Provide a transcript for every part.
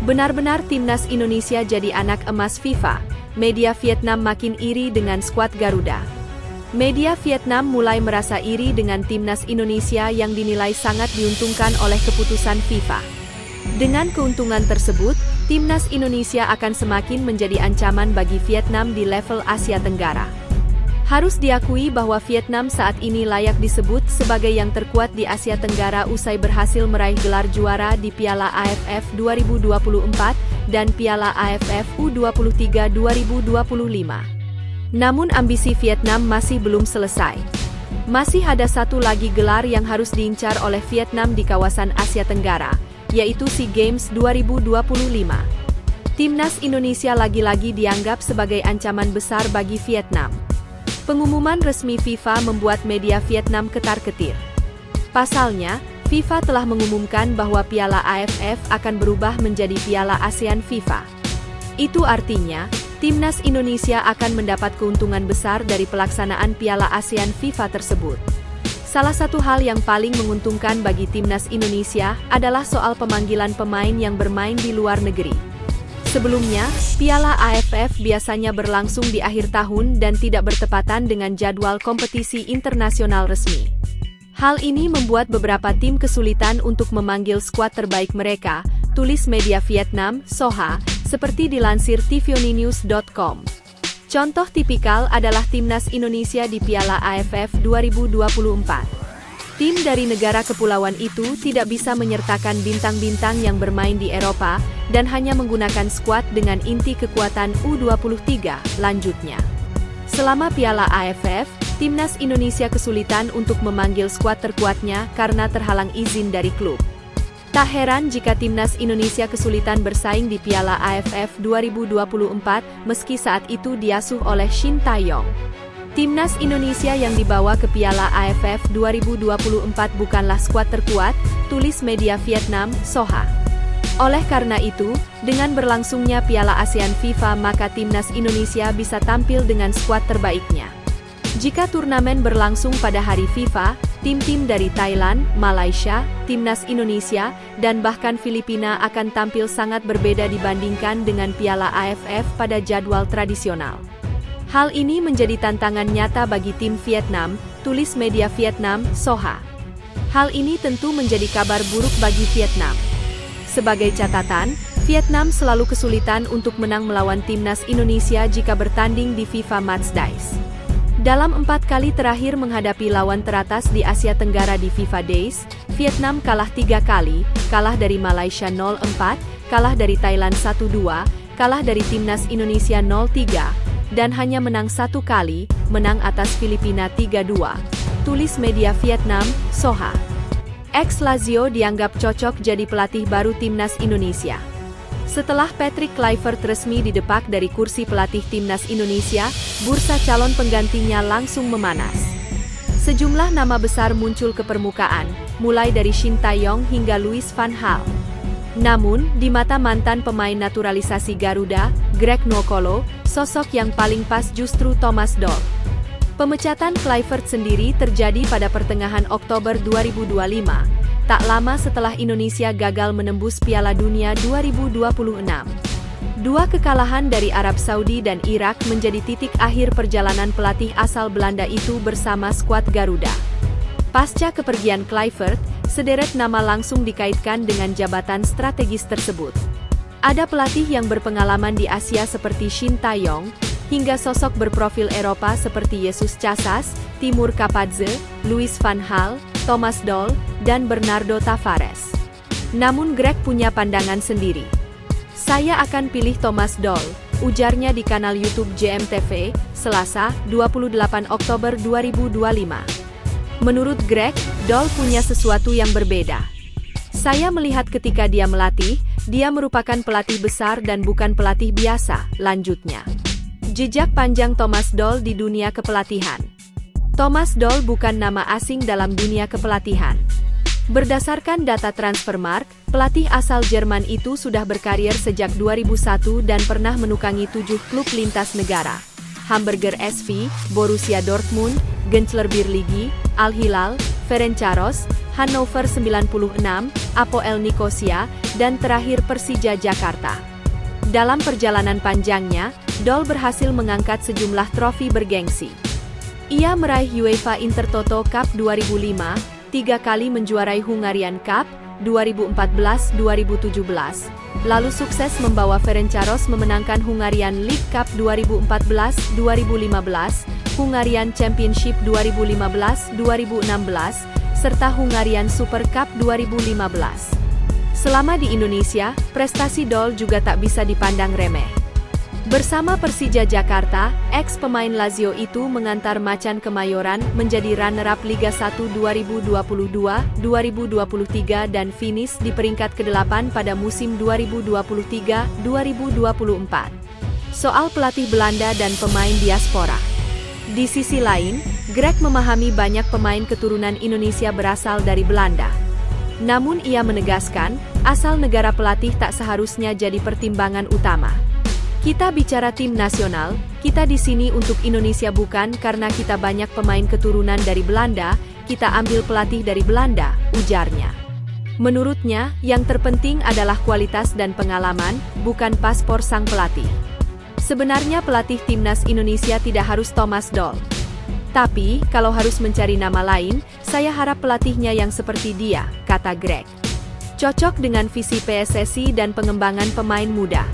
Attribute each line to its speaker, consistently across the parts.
Speaker 1: Benar-benar timnas Indonesia jadi anak emas FIFA. Media Vietnam makin iri dengan skuad Garuda. Media Vietnam mulai merasa iri dengan timnas Indonesia yang dinilai sangat diuntungkan oleh keputusan FIFA. Dengan keuntungan tersebut, timnas Indonesia akan semakin menjadi ancaman bagi Vietnam di level Asia Tenggara. Harus diakui bahwa Vietnam saat ini layak disebut sebagai yang terkuat di Asia Tenggara usai berhasil meraih gelar juara di Piala AFF 2024 dan Piala AFF U23 2025. Namun ambisi Vietnam masih belum selesai. Masih ada satu lagi gelar yang harus diincar oleh Vietnam di kawasan Asia Tenggara, yaitu SEA Games 2025. Timnas Indonesia lagi-lagi dianggap sebagai ancaman besar bagi Vietnam. Pengumuman resmi FIFA membuat media Vietnam ketar-ketir. Pasalnya, FIFA telah mengumumkan bahwa Piala AFF akan berubah menjadi Piala ASEAN FIFA. Itu artinya, timnas Indonesia akan mendapat keuntungan besar dari pelaksanaan Piala ASEAN FIFA tersebut. Salah satu hal yang paling menguntungkan bagi timnas Indonesia adalah soal pemanggilan pemain yang bermain di luar negeri. Sebelumnya, Piala AFF biasanya berlangsung di akhir tahun dan tidak bertepatan dengan jadwal kompetisi internasional resmi. Hal ini membuat beberapa tim kesulitan untuk memanggil skuad terbaik mereka, tulis media Vietnam, Soha, seperti dilansir tvoninews.com. Contoh tipikal adalah timnas Indonesia di Piala AFF 2024. Tim dari negara kepulauan itu tidak bisa menyertakan bintang-bintang yang bermain di Eropa, dan hanya menggunakan skuad dengan inti kekuatan U23, lanjutnya. Selama Piala AFF, timnas Indonesia kesulitan untuk memanggil skuad terkuatnya karena terhalang izin dari klub. Tak heran jika timnas Indonesia kesulitan bersaing di Piala AFF 2024, meski saat itu diasuh oleh Shin Tae-yong. Timnas Indonesia yang dibawa ke Piala AFF 2024 bukanlah skuad terkuat, tulis media Vietnam, Soha. Oleh karena itu, dengan berlangsungnya Piala ASEAN FIFA maka timnas Indonesia bisa tampil dengan skuad terbaiknya. Jika turnamen berlangsung pada hari FIFA, tim-tim dari Thailand, Malaysia, timnas Indonesia, dan bahkan Filipina akan tampil sangat berbeda dibandingkan dengan Piala AFF pada jadwal tradisional. Hal ini menjadi tantangan nyata bagi tim Vietnam, tulis media Vietnam, Soha. Hal ini tentu menjadi kabar buruk bagi Vietnam. Sebagai catatan, Vietnam selalu kesulitan untuk menang melawan timnas Indonesia jika bertanding di FIFA Matchdays. Dalam 4 kali terakhir menghadapi lawan teratas di Asia Tenggara di FIFA Days, Vietnam kalah 3 kali, kalah dari Malaysia 0-4, kalah dari Thailand 1-2, kalah dari timnas Indonesia 0-3, dan hanya menang 1 kali, menang atas Filipina 3-2, tulis media Vietnam, Soha. Ex-Lazio dianggap cocok jadi pelatih baru timnas Indonesia. Setelah Patrick Kluivert resmi didepak dari kursi pelatih timnas Indonesia, bursa calon penggantinya langsung memanas. Sejumlah nama besar muncul ke permukaan, mulai dari Shin Tae-yong hingga Louis van Gaal. Namun, di mata mantan pemain naturalisasi Garuda, Greg Nwokolo, sosok yang paling pas justru Thomas Doll. Pemecatan Kluivert sendiri terjadi pada pertengahan Oktober 2025, tak lama setelah Indonesia gagal menembus Piala Dunia 2026. 2 kekalahan dari Arab Saudi dan Irak menjadi titik akhir perjalanan pelatih asal Belanda itu bersama skuad Garuda. Pasca kepergian Kluivert, sederet nama langsung dikaitkan dengan jabatan strategis tersebut. Ada pelatih yang berpengalaman di Asia seperti Shin Tae-yong, hingga sosok berprofil Eropa seperti Jesus Casas, Timur Kapadze, Louis van Gaal, Thomas Doll, dan Bernardo Tavares. Namun Greg punya pandangan sendiri. Saya akan pilih Thomas Doll, ujarnya di kanal YouTube JMTV, Selasa, 28 Oktober 2025. Menurut Greg, Doll punya sesuatu yang berbeda. Saya melihat ketika dia melatih, dia merupakan pelatih besar dan bukan pelatih biasa, lanjutnya. Jejak panjang Thomas Doll di dunia kepelatihan. Thomas Doll bukan nama asing dalam dunia kepelatihan. Berdasarkan data Transfermarkt, pelatih asal Jerman itu sudah berkarir sejak 2001 dan pernah menukangi 7 klub lintas negara. Hamburger SV, Borussia Dortmund, Gençlerbirliği, Al Hilal, Ferencvaros, Hannover 96, Apoel Nicosia, dan terakhir Persija Jakarta. Dalam perjalanan panjangnya, Dol berhasil mengangkat sejumlah trofi bergengsi. Ia meraih UEFA Intertoto Cup 2005, 3 kali menjuarai Hungarian Cup, 2014-2017, lalu sukses membawa Ferencváros memenangkan Hungarian League Cup 2014-2015, Hungarian Championship 2015-2016, serta Hungarian Super Cup 2015. Selama di Indonesia, prestasi Dol juga tak bisa dipandang remeh. Bersama Persija Jakarta, ex-pemain Lazio itu mengantar Macan Kemayoran menjadi runner-up Liga 1 2022-2023 dan finish di peringkat ke-8 pada musim 2023-2024. Soal pelatih Belanda dan pemain diaspora. Di sisi lain, Greg memahami banyak pemain keturunan Indonesia berasal dari Belanda. Namun ia menegaskan, asal negara pelatih tak seharusnya jadi pertimbangan utama. Kita bicara tim nasional, kita di sini untuk Indonesia bukan karena kita banyak pemain keturunan dari Belanda, kita ambil pelatih dari Belanda, ujarnya. Menurutnya, yang terpenting adalah kualitas dan pengalaman, bukan paspor sang pelatih. Sebenarnya pelatih timnas Indonesia tidak harus Thomas Doll. Tapi, kalau harus mencari nama lain, saya harap pelatihnya yang seperti dia, kata Greg. Cocok dengan visi PSSI dan pengembangan pemain muda.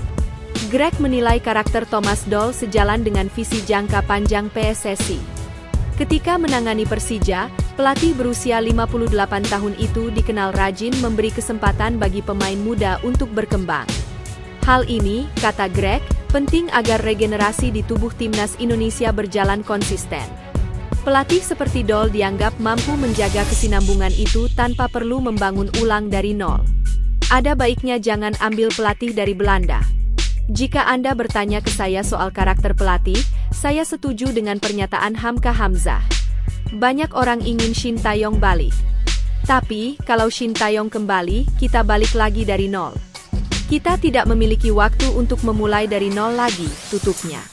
Speaker 1: Greg menilai karakter Thomas Doll sejalan dengan visi jangka panjang PSSI. Ketika menangani Persija, pelatih berusia 58 tahun itu dikenal rajin memberi kesempatan bagi pemain muda untuk berkembang. Hal ini, kata Greg, penting agar regenerasi di tubuh timnas Indonesia berjalan konsisten. Pelatih seperti Doll dianggap mampu menjaga kesinambungan itu tanpa perlu membangun ulang dari nol. Ada baiknya jangan ambil pelatih dari Belanda. Jika Anda bertanya ke saya soal karakter pelatih, saya setuju dengan pernyataan Hamka Hamzah. Banyak orang ingin Shin Taeyong balik. Tapi, kalau Shin Taeyong kembali, kita balik lagi dari nol. Kita tidak memiliki waktu untuk memulai dari nol lagi, tutupnya.